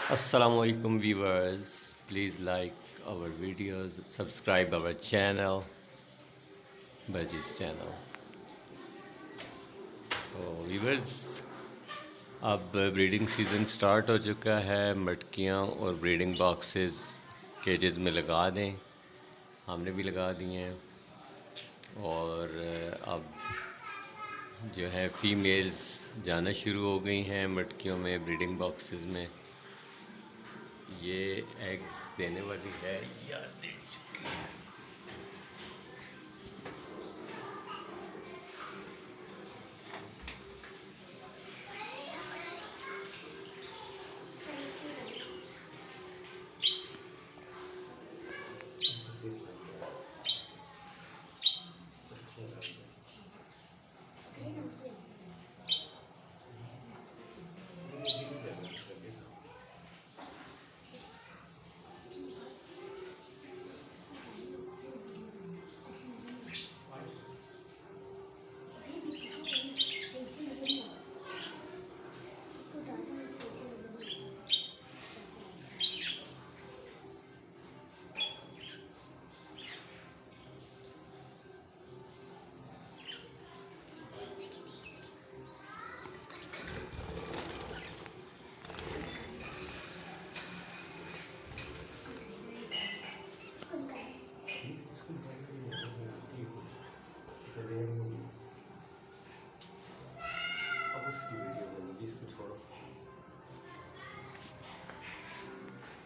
Assalamualaikum viewers, please like our videos, subscribe our channel, Bajis channel. तो viewers अब breeding season start हो चुका है। मटकियाँ और ब्रीडिंग बॉक्सेस केजेस में लगा दें, हमने भी लगा दिए हैं। और अब जो है फ़ीमेल्स जाना शुरू हो गई हैं मटकियों में, ब्रीडिंग बॉक्सेस में। ये एग्स देने वाली है या दे चुकी है।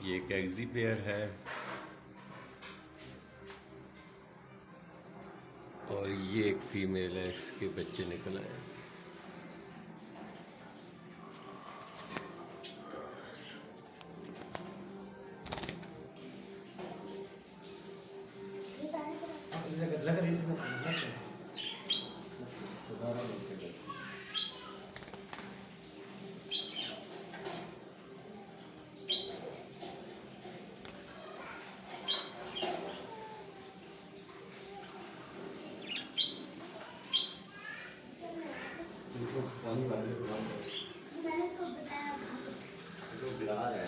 ये एक एग्जी पेयर है और ये एक फीमेल है, इसके बच्चे निकल आए। मैंने उसको बताया जो गिरा है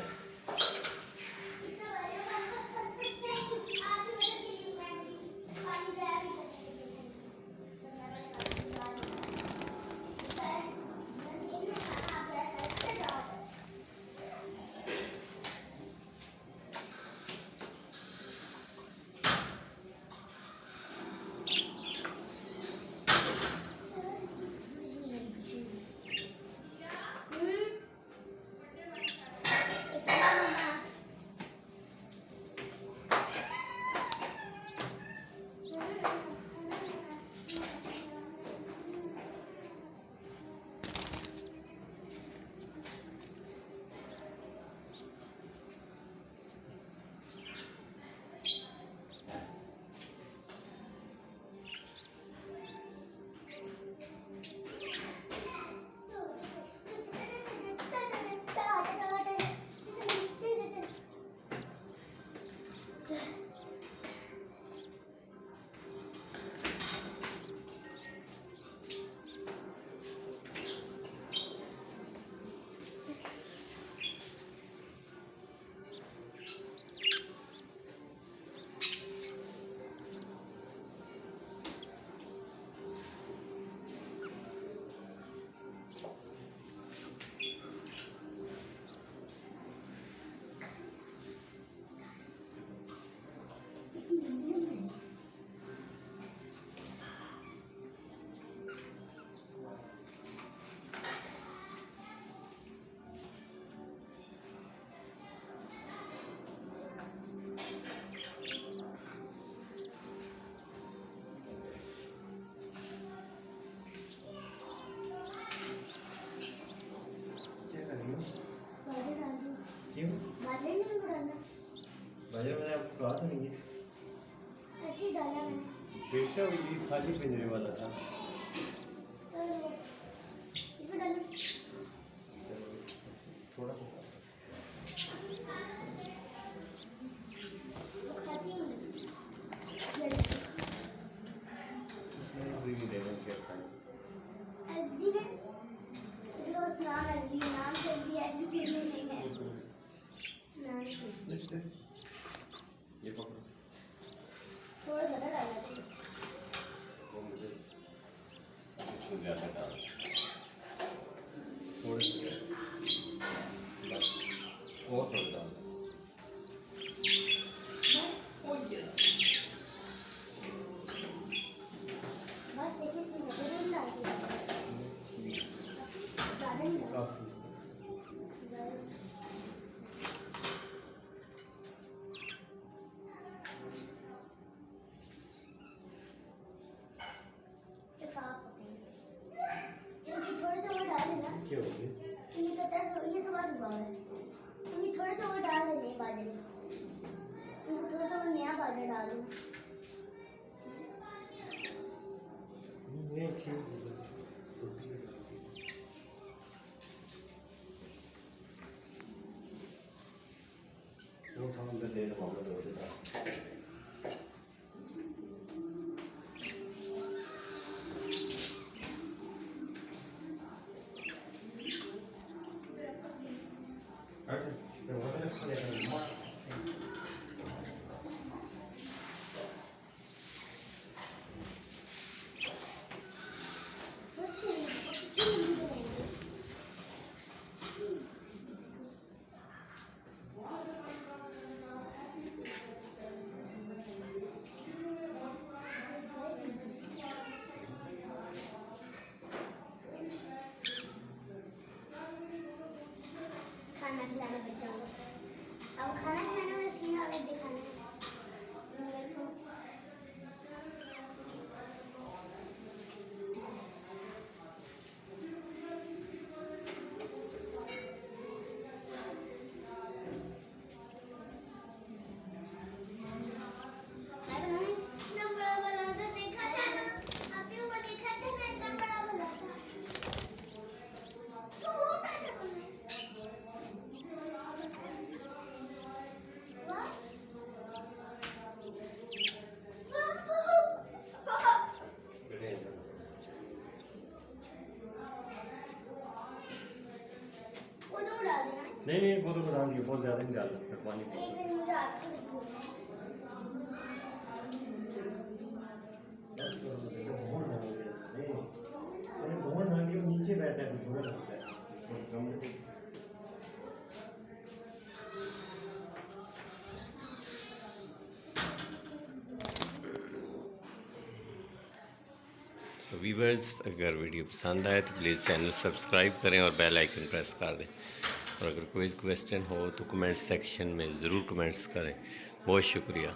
क्यों? बादल नहीं उड़ाना। बाजार मैंने आपको कहा था नहीं, ऐसे ही डाला मैंने। बेटा ये खाली पिंजरे वाला था। इसमें डालो। थोड़ा सा वो खाती नहीं। भी देगा क्या खाने। एग्जी ने इसका बस नाम एग्जी नाम से भी एग्जी नहीं है। हुआ है। मम्मी थोड़ा सा वो डाल दे नए बाजरे। उनको थोड़ा सा वो नया बाजरा डाल दो। ये ठीक है। वो हम दे दे मामला दे देता। अरे तो वो तो खा लेगा। खाना खिलाने बच्चों को। अब खाना खिलाने वाला सीन आगे दिखाना है। इतना बड़ा बना था देखा था ना? अभी वो देखा था ना इतना बड़ा बना था। तो वो उठा के वो तो डाल देना। नहीं वो तो डाल दिया, बहुत ज़्यादा नहीं डालना, पानी एक मिनट मुझे आपसे भगवान डाल दिया, नीचे बैठा है बुरा लगता है। तो व्यूवर्स, अगर वीडियो पसंद आए तो प्लीज़ चैनल सब्सक्राइब करें और बेल आइकन प्रेस कर दें। और अगर कोई क्वेश्चन हो तो कमेंट सेक्शन में ज़रूर कमेंट्स करें। बहुत शुक्रिया।